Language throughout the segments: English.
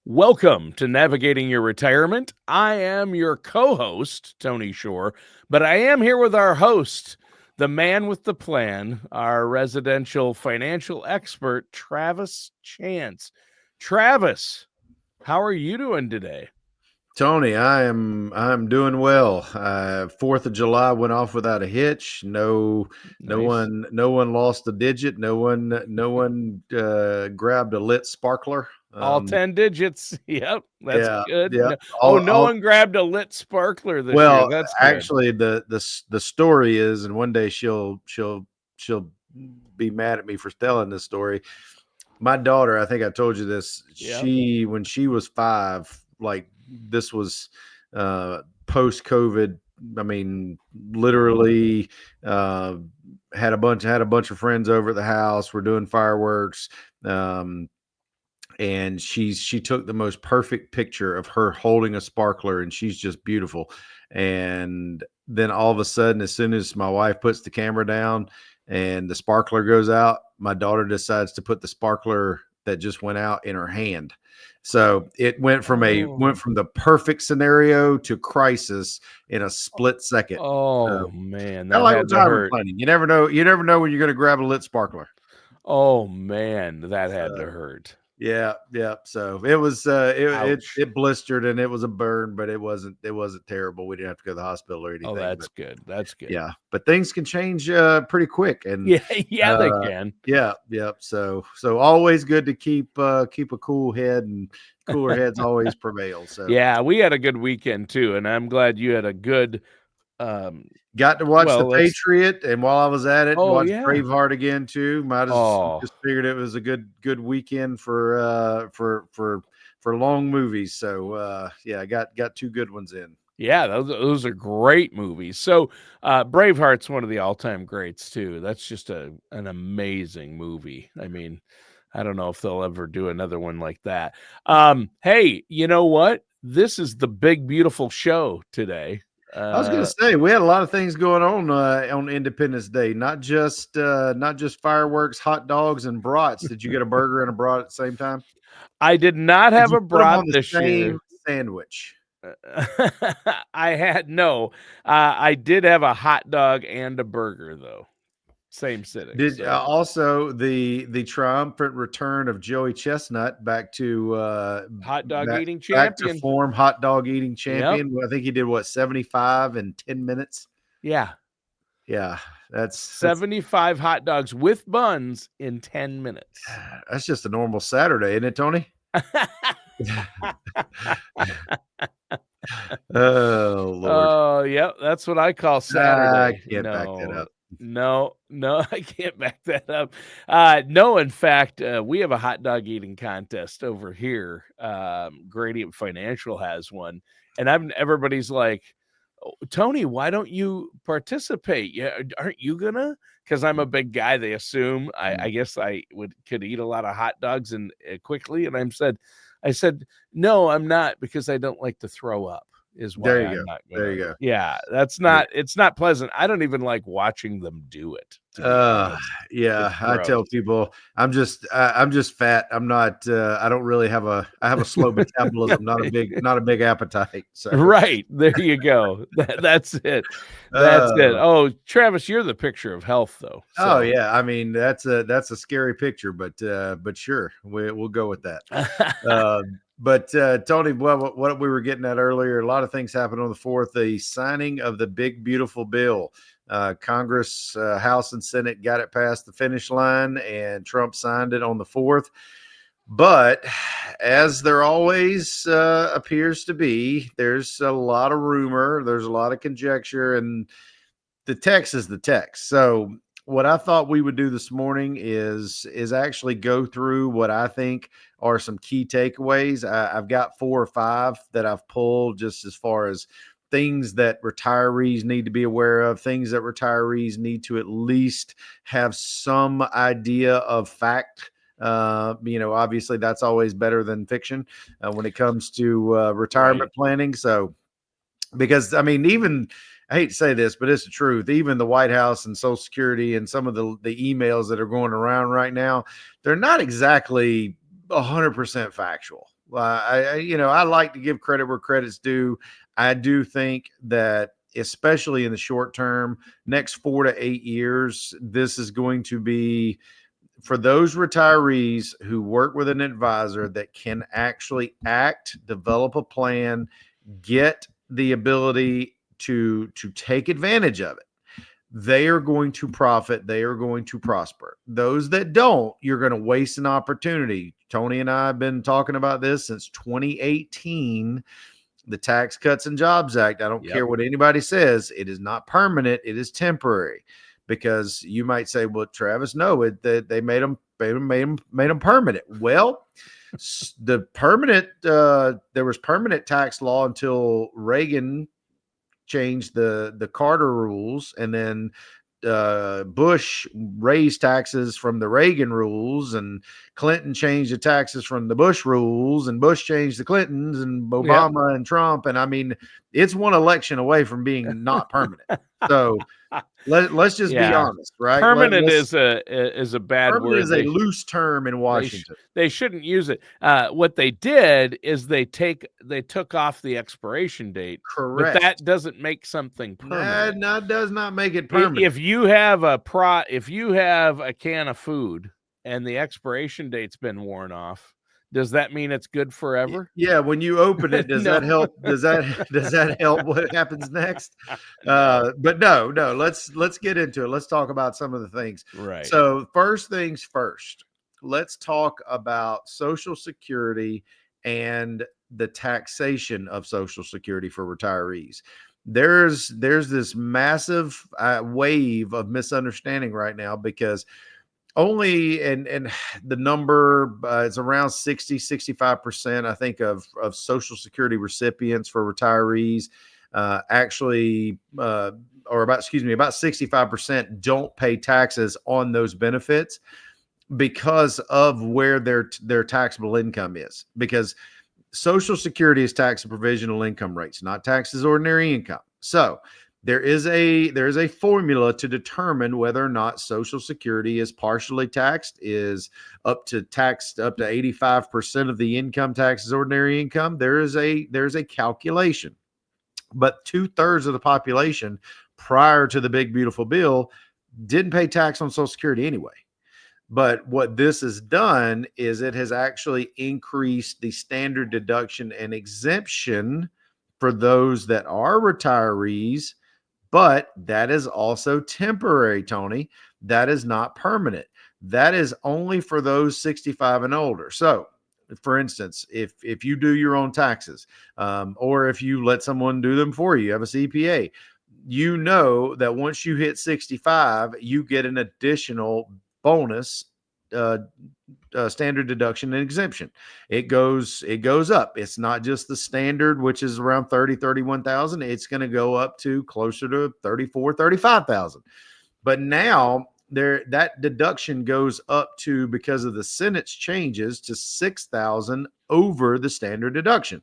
Welcome to Navigating Your Retirement. I am your co-host, Tony Shore, but I am here with our host, the man with the plan, our residential financial expert, Travis Chance. Travis, how are you doing today? Tony, I'm doing well. 4th of July went off without a hitch. No Nice. one lost a digit. No one grabbed a lit sparkler. All 10 digits. Yep, that's Yeah, good. yeah. No one grabbed a lit sparkler this year. Well, That's good. actually, the story is, and one day she'll be mad at me for telling this story. My daughter, I think I told you this. Yep. When she was 5, like this was post COVID. I mean, literally, uh, had a bunch of friends over at the house. We're doing fireworks. And she took the most perfect picture of her holding a sparkler, and she's just beautiful. And then all of a sudden, as soon as my wife puts the camera down and the sparkler goes out, my daughter decides to put the sparkler that just went out in her hand. So it went from the perfect scenario to crisis in a split second. Oh So, man, kind of that like had to retirement hurt. planning. You never know when you're going to grab a lit sparkler. Oh man, that had to So, hurt. yeah, yeah. So it was Ouch. it blistered and it was a burn, but it wasn't terrible. We didn't have to go to the hospital or Oh, anything. that's But good. That's good. yeah, but things can change pretty quick. And Yeah, yeah, they can. yeah, yeah. So always good to keep a cool head, and cooler heads always prevail. So Yeah, we had a good weekend too, and I'm glad you had a good um got to watch The well, let's Patriot, and while I was at it, oh watched yeah. Braveheart again too. Might as Oh, just figured it was a good weekend for long movies. So yeah, I got two good ones in. yeah, those are great movies. So, Braveheart's one of the all-time greats too. That's just an amazing movie. I mean, I don't know if they'll ever do another one like that. Hey, you know what? This is the big beautiful show today. I was gonna say we had a lot of things going on Independence Day, not just fireworks, hot dogs, and brats. Did you get a burger and a brat at the same time? I did not Did have you a put them brat on the this same year. sandwich? I had no. I did have a hot dog and a burger though. Same sitting. Did So also the triumphant return of Joey Chestnut hot dog eating back to champion. form, hot dog eating Yep. champion. I think he did what, 75 in 10 minutes. Yeah. Yeah, that's 75 hot dogs with buns in 10 minutes. that's just a normal Saturday, isn't it, Tony? Oh Lord, Oh, yep, that's what I call I Saturday. can't back that up. No, I can't back that up. No, in fact, we have a hot dog eating contest over here. Gradient Financial has one, and everybody's like, "Oh, Tony, why don't you participate? Yeah, aren't you gonna?" Because I'm a big guy, they assume I guess I could eat a lot of hot dogs and quickly, and I said, no, I'm not because I don't like to throw up is why There you I'm go. not There gonna. you go. Yeah, that's Yeah. not it's not pleasant. I don't even like watching them do it, to be Uh, honest. yeah, It's I gross. tell people I'm just fat. I'm not I don't really I have a slow metabolism, not a big appetite. So Right, there you go. That's it. That's it. uh Oh, Travis, you're the picture of health, though, oh so yeah, I mean that's a scary picture, but sure, we'll go with that. Uh, but Tony, what we were getting at earlier, a lot of things happened on the 4th. The signing of the big beautiful bill. Congress, House and Senate got it past the finish line, and Trump signed it on the 4th. But as there always appears to be, there's a lot of rumor, there's a lot of conjecture, and the text is the text. So what I thought we would do this morning is actually go through what I think are some key takeaways. I've got 4 or 5 that I've pulled, just as far as things that retirees need to be aware of, things that retirees need to at least have some idea of fact. Obviously that's always better than fiction when it comes to right. retirement planning. So because I mean, even I hate to say this, but it's the truth. Even the White House and Social Security and some of the emails that are going around right now, they're not exactly 100% factual. I like to give credit where credit's due. I do think that, especially in the short term, next 4 to 8 years, this is going to be for those retirees who work with an advisor that can actually act, develop a plan, get the ability to take advantage of it. They are going to profit. They are going to prosper. Those that don't, you're going to waste an opportunity. Tony and I have been talking about this since 2018, the Tax Cuts and Jobs Act. I don't Yep. care what anybody says. It is not permanent. It is temporary. Because you might say, well, Travis, no, they made them permanent. Well, the permanent, there was permanent tax law until Reagan changed the Carter rules, and then Bush raised taxes from the Reagan rules, and Clinton changed the taxes from the Bush rules, and Bush changed the Clintons, and Yep. Obama and Trump. And I mean, it's one election away from being not permanent. So let's just be Yeah. honest, right? Permanent is a bad Permanent word. is a loose term in They Washington. they shouldn't use it. What they did is they took off the expiration date, but Correct. that doesn't make something permanent. That does not make it permanent. If you have a can of food and the expiration date's been worn off, does that mean it's good forever? Yeah, when you open it, does No. that help? Does that help what happens next? No. But no, let's get into it. Let's talk about some of the things. Right. So first things first, let's talk about Social Security and the taxation of Social Security for retirees. There's this massive wave of misunderstanding right now, because only and the number is around 60-65%, I think, of Social Security recipients for retirees actually or about 65% don't pay taxes on those benefits because of where their taxable income is. Because Social Security is taxed at provisional income rates, not taxed as ordinary income. So there is a formula to determine whether or not Social Security is partially taxed, is taxed up to 85% of the income tax as ordinary income. There's a calculation, but 2/3 of the population prior to the big beautiful bill didn't pay tax on Social Security anyway. But what this has done is it has actually increased the standard deduction and exemption for those that are retirees. But that is also temporary, Tony. That is not permanent. That is only for those 65 and older. So, for instance, if you do your own taxes, or if you let someone do them for you, you have a CPA, you know that once you hit 65, you get an additional bonus uh, standard deduction and exemption. It goes up. It's not just the standard, which is around 31,000. It's going to go up to closer to 35,000. But now that deduction goes up to, because of the Senate's changes, to 6,000 over the standard deduction.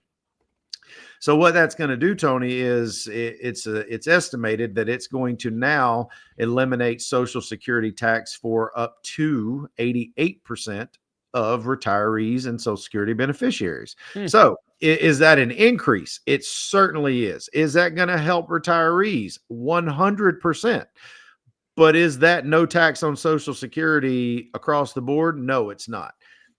So what that's going to do, Tony, is it's estimated that it's going to now eliminate Social Security tax for up to 88% of retirees and Social Security beneficiaries. So is that an increase? It certainly is. Is that going to help retirees? 100%. But is that no tax on Social Security across the board? No, it's not.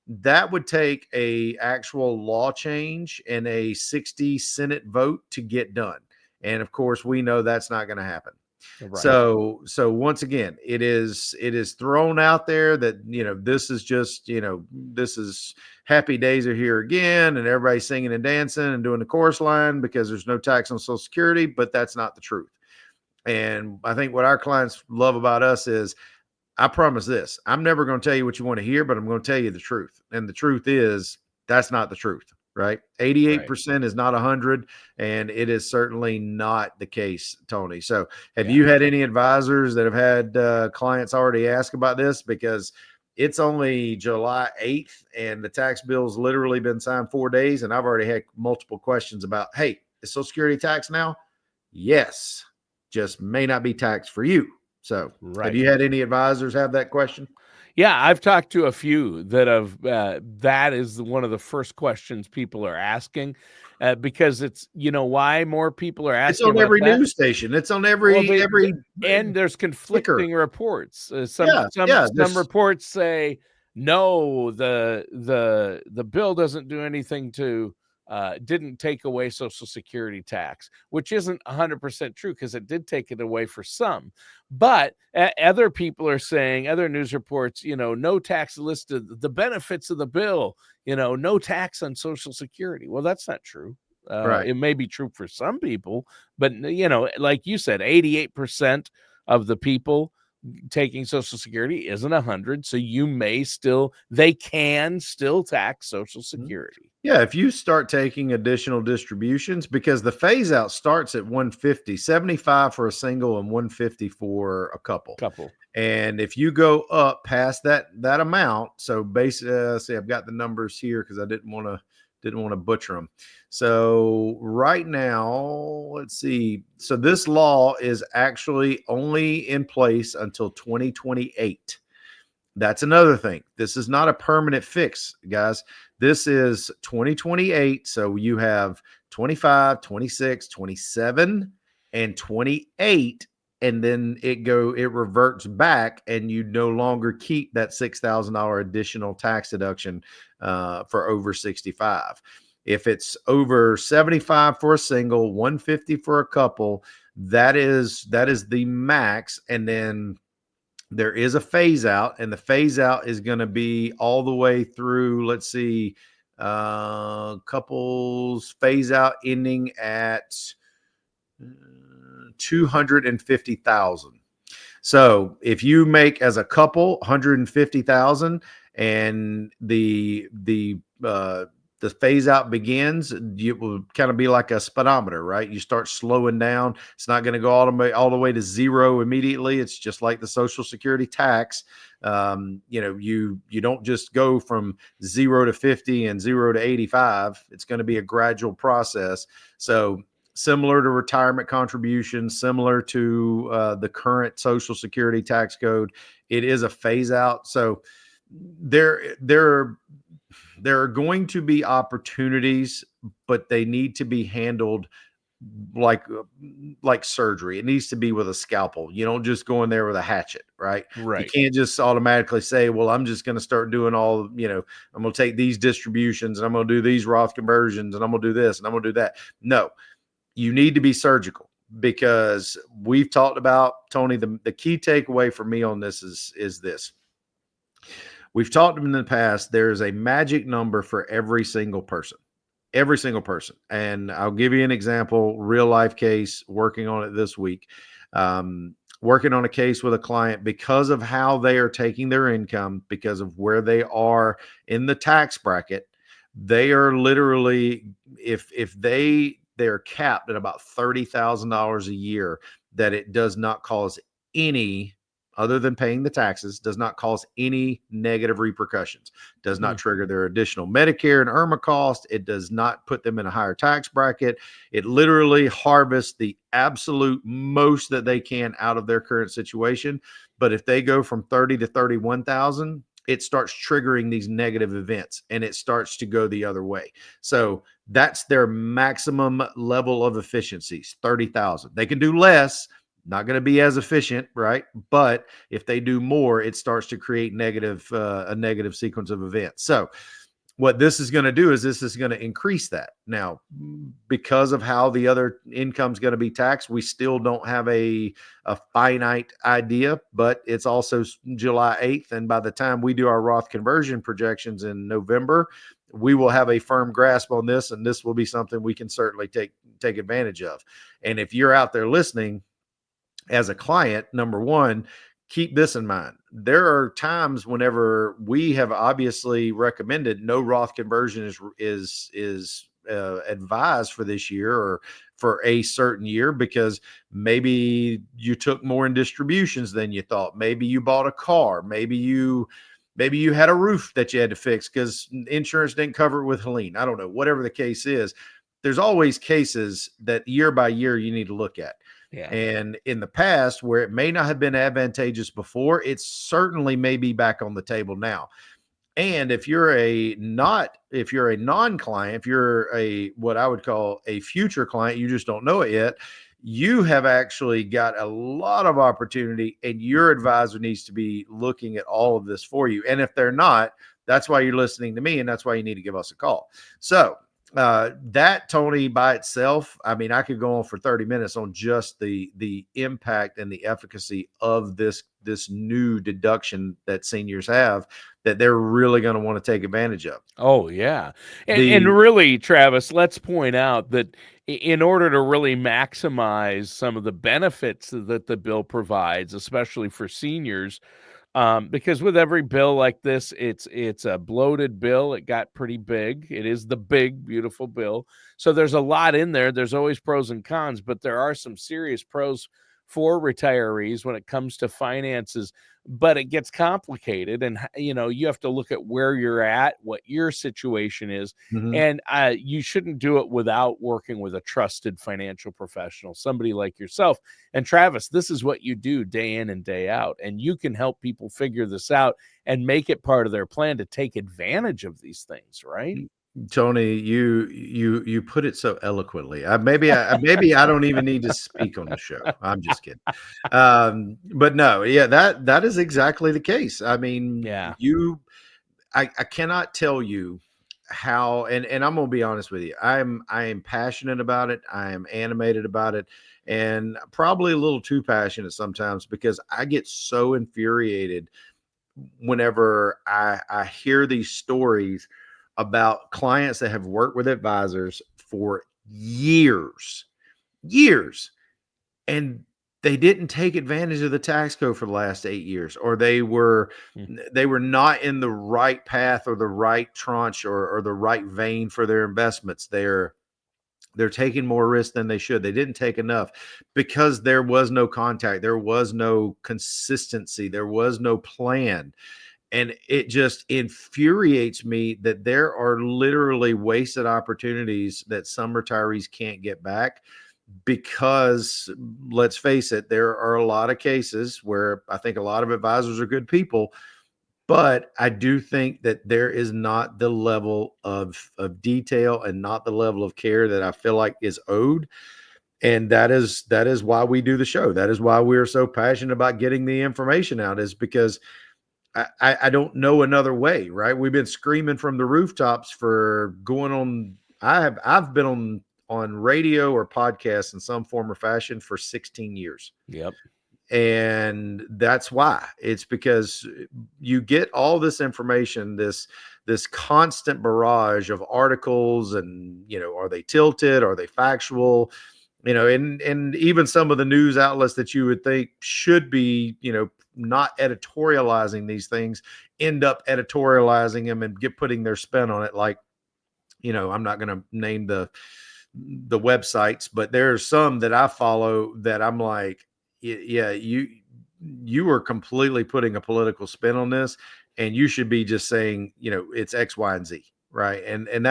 That would take a actual law change and a 60 Senate vote to get done. And of course, we know that's not going to happen. Right. So once again, it is thrown out there that, this is just, this is happy days are here again, and everybody's singing and dancing and doing the chorus line because there's no tax on Social Security, but that's not the truth. And I think what our clients love about us is, I promise this, I'm never going to tell you what you want to hear, but I'm going to tell you the truth. And the truth is, that's not the truth, right? 88% is not 100, and it is certainly not the case, Tony. So have you had any advisors that have had clients already ask about this? Because it's only July 8th and the tax bill's literally been signed 4 days. And I've already had multiple questions about, hey, is Social Security tax now? Yes, just may not be taxed for you. So have you had any advisors have that question? Yeah, I've talked to a few that have, that is one of the first questions people are asking, because it's, you know, why more people are It's asking on about every that? news station. It's on Well, every and there's ticker. conflicting reports. Yeah, yeah. Some This reports say, "No, the bill doesn't do anything to, didn't take away Social Security tax," which isn't 100% true because it did take it away for some. But other people are saying, other news reports, you know, no tax listed, the benefits of the bill, you know, no tax on Social Security. Well, that's not true. right. It may be true for some people, but, you know, like you said, 88% of the people taking Social Security isn't 100. So they can still tax Social Mhm. Security. Yeah, if you start taking additional distributions, because the phase out starts at 150, 75 for a single and 150 for a couple. Couple. And if you go up past that amount, so basically, see, I've got the numbers here because I didn't want to butcher them. So right now, let's see. So this law is actually only in place until 2028. That's another thing. This is not a permanent fix, guys. This is 2028. So you have 25, 26, 27, and 28. And then it reverts back, and you no longer keep that $6,000 additional tax deduction for over 65. If it's over 75 for a single, 150 for a couple, that is the max. And then there is a phase out, and the phase out is going to be all the way through, let's see, couples phase out ending at 250,000. So if you make as a couple 150,000 and the phase out begins, it will kind of be like a speedometer, right? You start slowing down. It's not going to go all the way to zero immediately. It's just like the Social Security tax. You don't just go from 0 to 50 and 0 to 85. It's going to be a gradual process. So similar to retirement contributions, similar to the current Social Security tax code, it is a phase out. So there are going to be opportunities, but they need to be handled like surgery. It needs to be with a scalpel. You don't just go in there with a hatchet, right? You Right. can't just automatically say, well, I'm just going to start doing I'm going to take these distributions and I'm going to do these Roth conversions and I'm going to do this and I'm going to do that. No, you need to be surgical, because we've talked about, Tony, the key takeaway for me on this is this. We've talked in the past, there's a magic number for every single person. Every single person. And I'll give you an example, real life case, working on it this week. Working on a case with a client, because of how they are taking their income, because of where they are in the tax bracket, they are literally, if they're capped at about $30,000 a year, that it does not cause any, other than paying the taxes, does not cause any negative repercussions, does not Mhm. trigger their additional Medicare and IRMA cost. It does not put them in a higher tax bracket. It literally harvests the absolute most that they can out of their current situation. But if they go from 30 to 31,000, it starts triggering these negative events and it starts to go the other way. So that's their maximum level of efficiencies, 30,000. They can do less, not going to be as efficient, right? But if they do more, it starts to create a negative sequence of events. So what this is going to do is this is going to increase that. Now, because of how the other income is going to be taxed, we still don't have a finite idea, but it's also July 8th. And by the time we do our Roth conversion projections in November, we will have a firm grasp on this, and this will be something we can certainly take advantage of. And if you're out there listening, as a client, number one, keep this in mind. There are times whenever we have obviously recommended no Roth conversion is advised for this year or for a certain year, because maybe you took more in distributions than you thought. Maybe you bought a car. Maybe you had a roof that you had to fix because insurance didn't cover it with Helene. I don't know. Whatever the case is, there's always cases that year by year you need to look at. Yeah. And in the past, where it may not have been advantageous before, it certainly may be back on the table now. And if you're a non-client, if you're a what I would call a future client, you just don't know it yet, you have actually got a lot of opportunity, and your advisor needs to be looking at all of this for you. And if they're not, that's why you're listening to me, and that's why you need to give us a call. So that, Tony, by itself, I mean, I could go on for 30 minutes on just the impact and the efficacy of this new deduction that seniors have, that they're really going to want to take advantage of. Oh, yeah. And The really, Travis, let's point out that in order to really maximize some of the benefits that the bill provides, especially for seniors, because with every bill like this, it's a bloated bill. It got pretty big. It is the big, beautiful bill. So there's a lot in there. There's always pros and cons, but there are some serious pros for retirees when it comes to finances. But it gets complicated, and you have to look at where you're at, what your situation is, Mhm. and you shouldn't do it without working with a trusted financial professional, somebody like yourself. And Travis, this is what you do day in and day out, and you can help people figure this out and make it part of their plan to take advantage of these things, right? Tony, you put it so eloquently. Maybe I don't even need to speak on the show. I'm just kidding. But no, yeah, that is exactly the case. I mean, Yeah. I cannot tell you how, and I'm gonna be honest with you. I am passionate about it. I am animated about it, and probably a little too passionate sometimes, because I get so infuriated whenever I hear these stories about clients that have worked with advisors for years, and they didn't take advantage of the tax code for the last 8 years, or Mm. they were not in the right path, or the right tranche, or the right vein for their investments. They're taking more risk than they should. They didn't take enough because there was no contact, there was no consistency, there was no plan. And it just infuriates me that there are literally wasted opportunities that some retirees can't get back, because let's face it, there are a lot of cases where I think a lot of advisors are good people, but I do think that there is not the level of detail and not the level of care that I feel like is owed. And that is why we do the show. That is why we are so passionate about getting the information out, is because I don't know another way, right? We've been screaming from the rooftops for going on. I've been on radio or podcasts in some form or fashion for 16 years. Yep. And that's why. It's because you get all this information, this constant barrage of articles, and are they tilted? Are they factual? And even some of the news outlets that you would think should be, not editorializing these things, end up editorializing them and putting their spin on it. Like, I'm not going to name the websites, but there's some that I follow that I'm like, yeah, you are completely putting a political spin on this, and you should be just saying, it's X, Y, and Z, right? And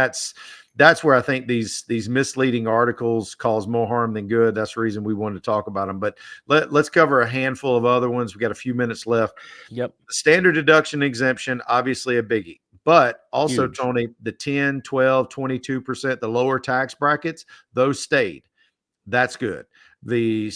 that's where I think these misleading articles cause more harm than good. That's the reason we wanted to talk about them. But let's cover a handful of other ones. We got a few minutes left. Yep. Standard deduction exemption, obviously a biggie. But also, Huge. Tony, the 10, 12, 22%, the lower tax brackets, those stayed. That's good. The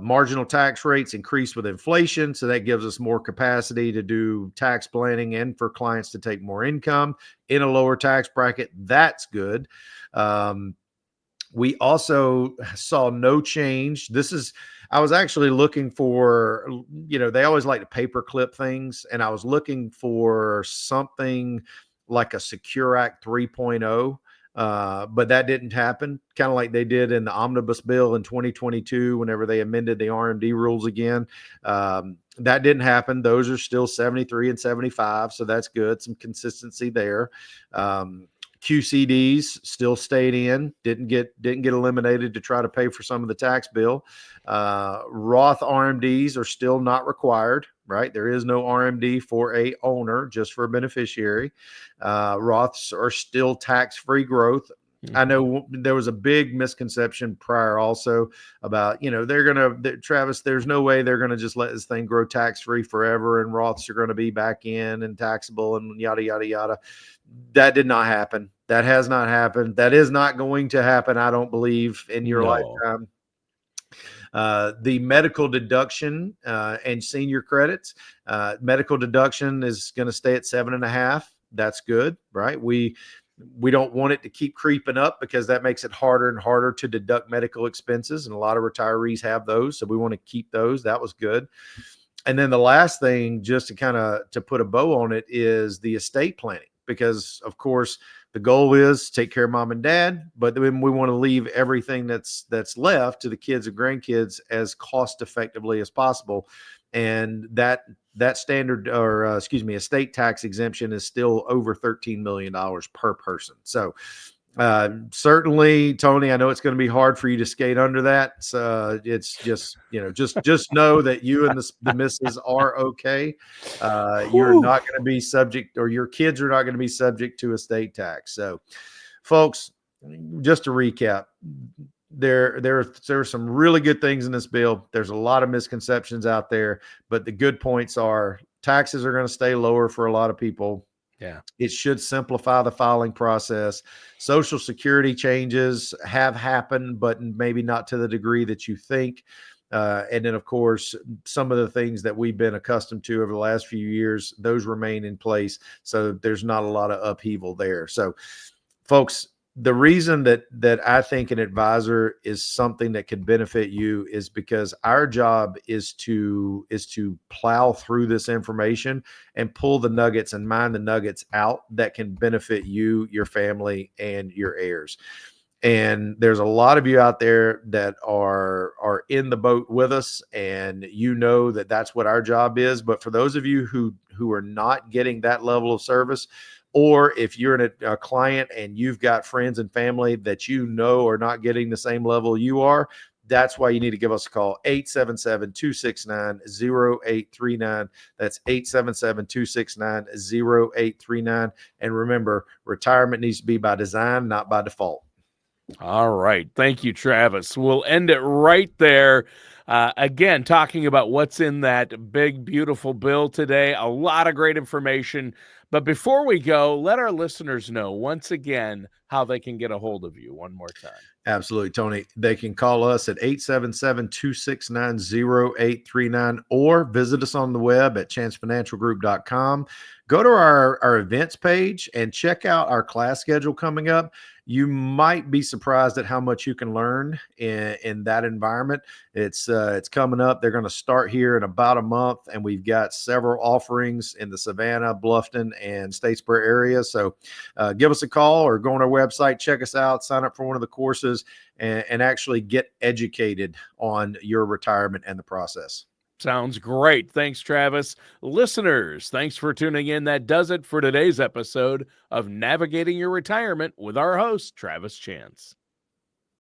marginal tax rates increased with inflation, so that gives us more capacity to do tax planning and for clients to take more income in a lower tax bracket. That's good. Um, we also saw no change. I was actually looking for, they always like to paperclip things, and I was looking for something like a Secure Act 3.0, but that didn't happen. Kind of like they did in the omnibus bill in 2022, whenever they amended the RMD rules again. That didn't happen. Those are still 73 and 75, so that's good. Some consistency there. QCDs still stayed in, didn't get eliminated to try to pay for some of the tax bill. Roth RMDs are still not required, right? There is no RMD for a owner, just for a beneficiary. Roths are still tax-free growth. I Mhm. know there was a big misconception prior also about, Travis, there's no way they're going to just let this thing grow tax free forever and Roths are going to be back in and taxable and yada, yada, yada. That did not happen. That has not happened. That is not going to happen, I don't believe, in your No. lifetime. The medical deduction and senior credits. Medical deduction is going to stay at 7.5. That's good, right? We don't want it to keep creeping up because that makes it harder and harder to deduct medical expenses, and a lot of retirees have those, so we want to keep those. That was good. And then the last thing, just to kind of to put a bow on it, is the estate planning, because of course the goal is take care of mom and dad, but then we want to leave everything that's left to the kids and grandkids as cost effectively as possible. And that standard, or excuse me, estate tax exemption is still over $13 million per person. So certainly, Tony, I know it's going to be hard for you to skate under that. So it's just, just know that you and the missus are okay. You're Whew. not going to be subject, or your kids are not going to be subject to estate tax. So, folks, just to recap, there are some really good things in this bill. There's a lot of misconceptions out there, but the good points are taxes are going to stay lower for a lot of people. Yeah. It should simplify the filing process. Social Security changes have happened, but maybe not to the degree that you think. And then, of course, some of the things that we've been accustomed to over the last few years, those remain in place. So there's not a lot of upheaval there. So, folks, the reason that I think an advisor is something that can benefit you is because our job is to plow through this information and pull the nuggets and mine the nuggets out that can benefit you, your family, and your heirs. And there's a lot of you out there that are in the boat with us, and that's what our job is. But for those of you who are not getting that level of service, or if you're a client and you've got friends and family that are not getting the same level you are, that's why you need to give us a call. 877-269-0839. That's 877-269-0839. And remember, retirement needs to be by design, not by default. All right. Thank you, Travis. We'll end it right there. Again, talking about what's in that big, beautiful bill today. A lot of great information. But before we go, let our listeners know once again how they can get a hold of you one more time. Absolutely, Tony. They can call us at 877-269-0839 or visit us on the web at chancefinancialgroup.com. Go to our events page and check out our class schedule coming up. You might be surprised at how much you can learn in that environment. It's coming up. They're going to start here in about a month, and we've got several offerings in the Savannah, Bluffton, and Statesboro area. So give us a call or go on our website, check us out, sign up for one of the courses, and actually get educated on your retirement and the process. Sounds great. Thanks, Travis. Listeners, thanks for tuning in. That does it for today's episode of Navigating Your Retirement with our host, Travis Chance.